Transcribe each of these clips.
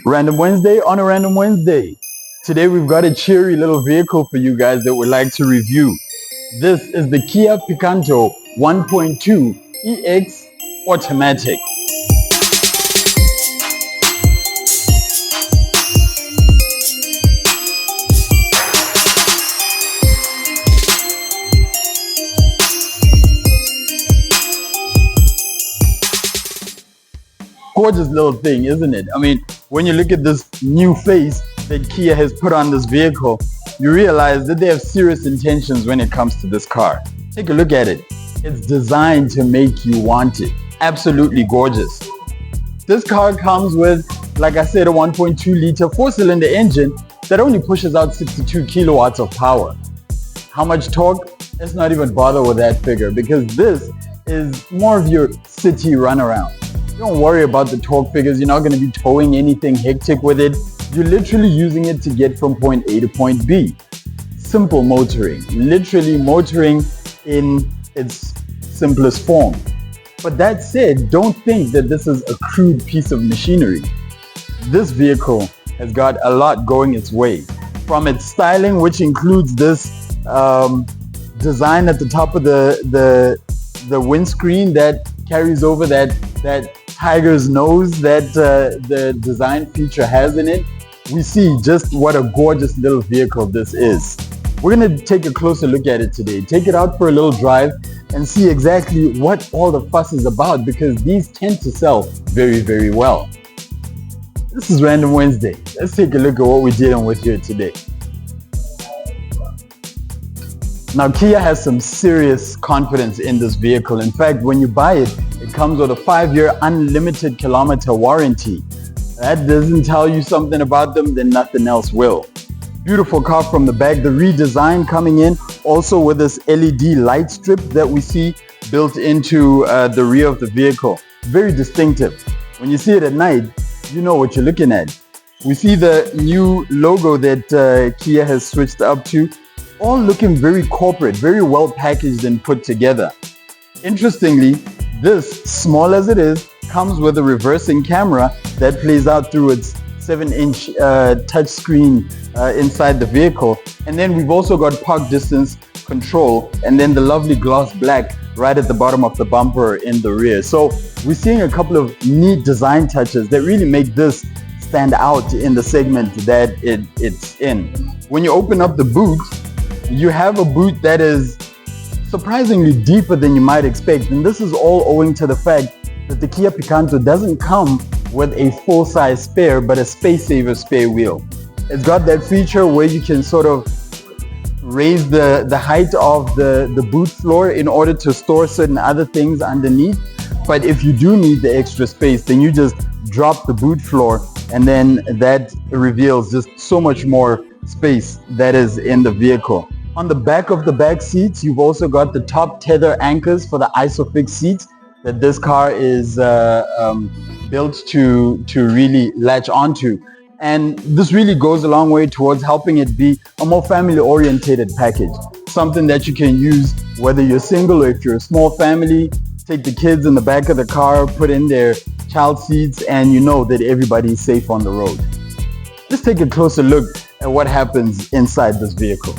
Random Wednesday on a Random Wednesday. Today we've got a cheery little vehicle for you guys that we'd like to review. This is the Kia Picanto 1.2 EX Automatic. Gorgeous little thing, isn't it? I mean, when you look at this new face that Kia has put on this vehicle, you realize that they have serious intentions when it comes to this car. Take a look at it. It's designed to make you want it. Absolutely gorgeous. This car comes with, like I said, a 1.2 liter 4-cylinder engine that only pushes out 62 kilowatts of power. How much torque? Let's not even bother with that figure, because this is more of your city runaround. Don't worry about the torque figures. You're not going to be towing anything hectic with it. You're literally using it to get from point A to point B. Simple motoring. Literally motoring in its simplest form. But that said, don't think that this is a crude piece of machinery. This vehicle has got a lot going its way. From its styling, which includes this design at the top of the windscreen that carries over that tiger's nose that the design feature has in it, we see just what a gorgeous little vehicle this is. We're going to take a closer look at it today, take it out for a little drive and see exactly what all the fuss is about, because these tend to sell very, very well. This is Random Wednesday. Let's take a look at what we're dealing with here today. Now, Kia has some serious confidence in this vehicle. In fact, when you buy it, it comes with a 5-year unlimited kilometer warranty. That doesn't tell you something about them, then nothing else will. Beautiful car from the back. The redesign coming in also with this LED light strip that we see built into the rear of the vehicle. Very distinctive. When you see it at night, you know what you're looking at. We see the new logo that Kia has switched up to. All looking very corporate, very well packaged and put together. Interestingly, this, small as it is, comes with a reversing camera that plays out through its 7-inch touchscreen inside the vehicle. And then we've also got park distance control, and then the lovely gloss black right at the bottom of the bumper in the rear. So we're seeing a couple of neat design touches that really make this stand out in the segment that it's in. When you open up the boot, you have a boot that is surprisingly deeper than you might expect, and this is all owing to the fact that the Kia Picanto doesn't come with a full-size spare, but a space-saver spare wheel. It's got that feature where you can sort of raise the height of the boot floor in order to store certain other things underneath. But if you do need the extra space, then you just drop the boot floor, and then that reveals just so much more space that is in the vehicle. On the back of the back seats, you've also got the top tether anchors for the ISOFIX seats that this car is built to really latch onto. And this really goes a long way towards helping it be a more family-oriented package. Something that you can use whether you're single or if you're a small family. Take the kids in the back of the car, put in their child seats, and you know that everybody's safe on the road. Let's take a closer look at what happens inside this vehicle.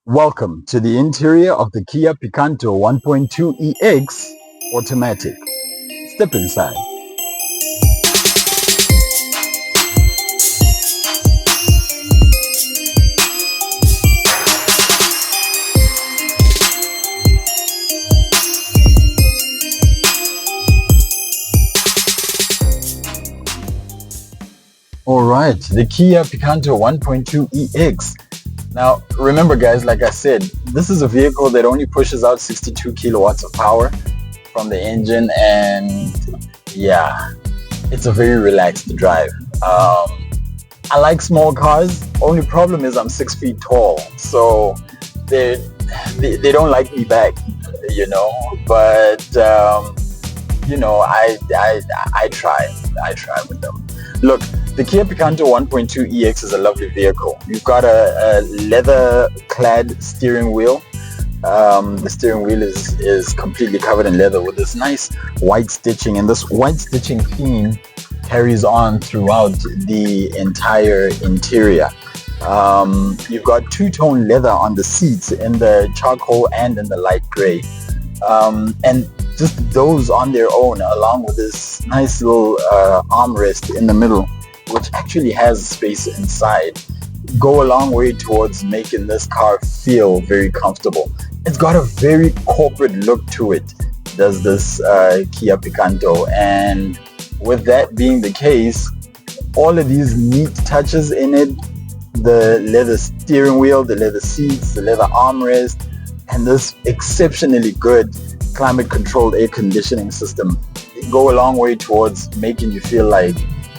Welcome to the interior of the Kia Picanto 1.2 EX Automatic. Step inside. Alright, the Kia Picanto 1.2 EX. Now, remember guys, like I said, this is a vehicle that only pushes out 62 kilowatts of power from the engine, and yeah, it's a very relaxed drive. I like small cars. Only problem is I'm 6 feet tall, so they don't like me back, you know, but you know, I try with them. Look, the Kia Picanto 1.2 EX is a lovely vehicle. You've got a leather-clad steering wheel. The steering wheel is completely covered in leather with this nice white stitching, and this white stitching theme carries on throughout the entire interior. You've got two-tone leather on the seats in the charcoal and in the light gray. And just those on their own, along with this nice little armrest in the middle, which actually has space inside, go a long way towards making this car feel very comfortable. It's got a very corporate look to it, does this Kia Picanto. And with that being the case, all of these neat touches in it, the leather steering wheel, the leather seats, the leather armrest, and this exceptionally good climate controlled air conditioning system go a long way towards making you feel like,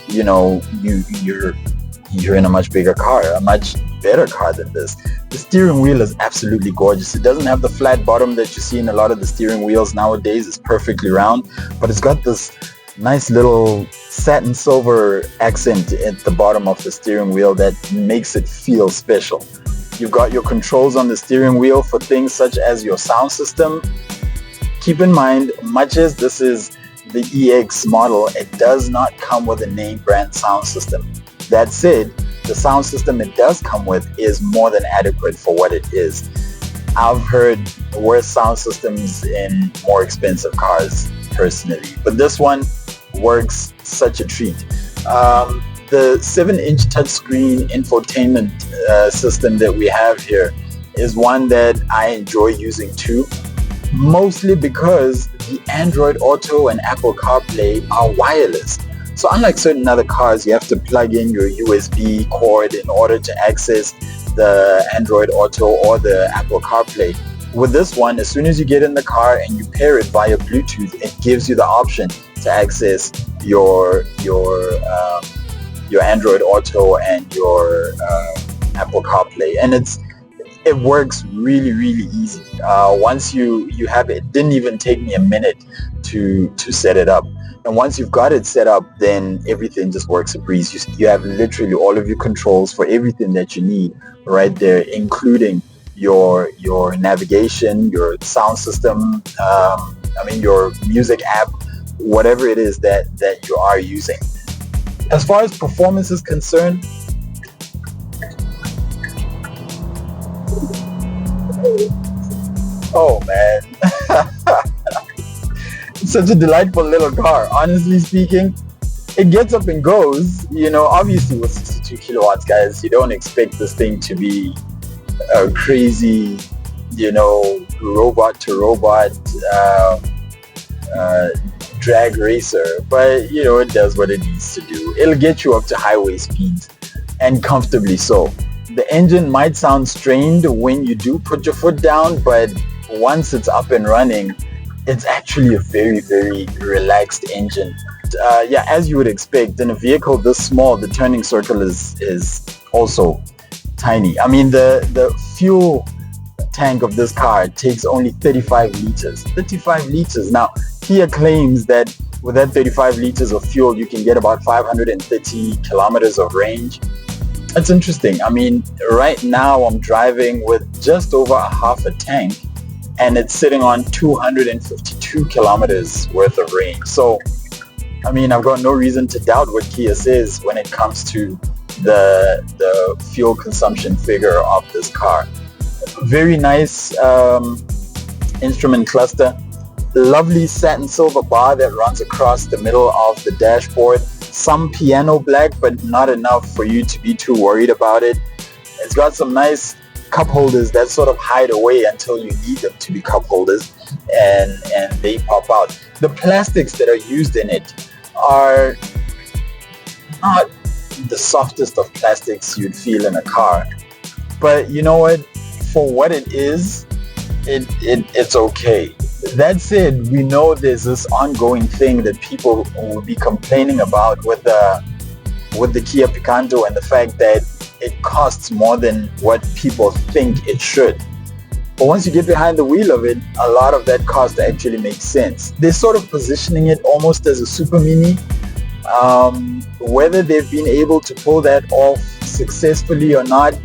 you know, you're in a much bigger car, a much better car than this. The steering wheel is absolutely gorgeous. It doesn't have the flat bottom that you see in a lot of the steering wheels nowadays. It's perfectly round, but it's got this nice little satin silver accent at the bottom of the steering wheel that makes it feel special. You've got your controls on the steering wheel for things such as your sound system. Keep in mind, much as this is the EX model, it does not come with a name brand sound system. That said, the sound system it does come with is more than adequate for what it is. I've heard worse sound systems in more expensive cars personally, but this one works such a treat. The 7-inch touchscreen infotainment system that we have here is one that I enjoy using too, mostly because the Android Auto and Apple CarPlay are wireless. So unlike certain other cars, you have to plug in your USB cord in order to access the Android Auto or the Apple CarPlay. With this one, as soon as you get in the car and you pair it via Bluetooth, it gives you the option to access your Android Auto and your Apple CarPlay, and it works really easy. Once you have it, it didn't even take me a minute to set it up. And once you've got it set up, then everything just works a breeze. You have literally all of your controls for everything that you need right there, including your navigation, your sound system, your music app, whatever it is that you are using. As far as performance is concerned, oh man, it's such a delightful little car. Honestly speaking, it gets up and goes. You know, obviously with 62 kilowatts, guys, you don't expect this thing to be a crazy, robot to robot drag racer, but it does what it needs to do. It'll get you up to highway speeds, and comfortably so. The engine might sound strained when you do put your foot down, but once it's up and running, it's actually a very relaxed engine. As you would expect, in a vehicle this small, the turning circle is also tiny. I mean, the fuel tank of this car takes only 35 liters. 35 liters. Now, Kia claims that with that 35 liters of fuel, you can get about 530 kilometers of range. That's interesting. I mean, right now I'm driving with just over a half a tank, and it's sitting on 252 kilometers worth of range. So, I mean, I've got no reason to doubt what Kia says when it comes to the fuel consumption figure of this car. Very nice instrument cluster. Lovely satin silver bar that runs across the middle of the dashboard. Some piano black, but not enough for you to be too worried about it. It's got some nice cup holders that sort of hide away until you need them to be cup holders, and they pop out. The plastics that are used in it are not the softest of plastics you'd feel in a car, but you know what? For what it is, it's okay. That said, we know there's this ongoing thing that people will be complaining about with the Kia Picanto, and the fact that it costs more than what people think it should. But once you get behind the wheel of it, a lot of that cost actually makes sense. They're sort of positioning it almost as a super mini. Whether they've been able to pull that off successfully or not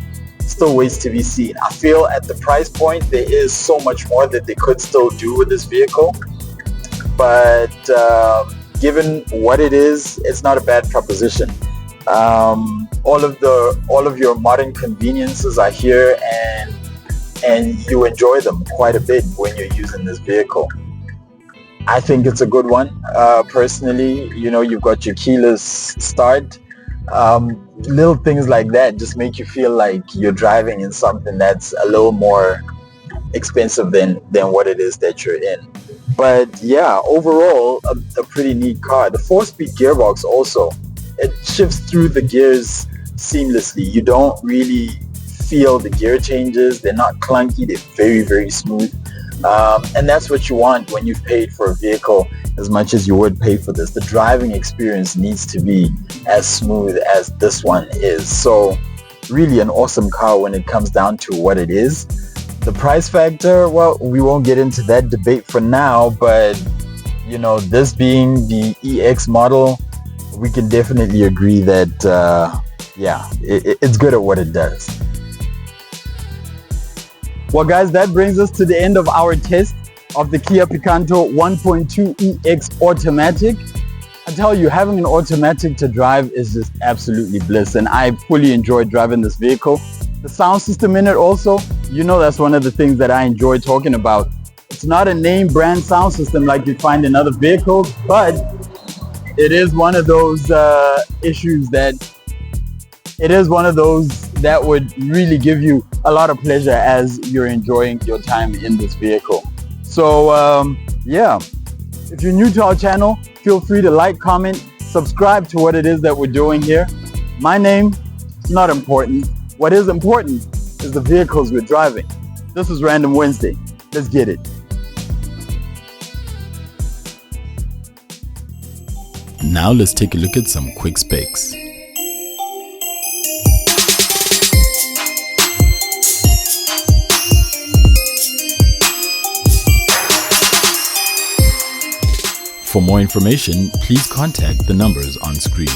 still waits to be seen. I feel at the price point, there is so much more that they could still do with this vehicle. But given what it is, it's not a bad proposition. All of your modern conveniences are here, and you enjoy them quite a bit when you're using this vehicle. I think it's a good one. Personally, you've got your keyless start. Little things like that just make you feel like you're driving in something that's a little more expensive than what it is that you're in. But yeah, overall, a pretty neat car. The 4-speed gearbox also, it shifts through the gears seamlessly. You don't really feel the gear changes. They're not clunky. They're very, very smooth. And that's what you want when you've paid for a vehicle as much as you would pay for this. The driving experience needs to be as smooth as this one is. So really an awesome car when it comes down to what it is. The price factor, well, we won't get into that debate for now, but this being the EX model, we can definitely agree that it's good at what it does. Well guys, that brings us to the end of our test of the Kia Picanto 1.2 EX automatic. I tell you, having an automatic to drive is just absolutely bliss, and I fully enjoyed driving this vehicle. The sound system in it also, that's one of the things that I enjoy talking about. It's not a name brand sound system like you find in other vehicles, but it is one of those that would really give you a lot of pleasure as you're enjoying your time in this vehicle. So if you're new to our channel, feel free to like, comment, subscribe to what it is that we're doing here. My name is not important. What is important is the vehicles we're driving. This is Random Wednesday. Let's get it. Now let's take a look at some quick specs. For more information, please contact the numbers on screen.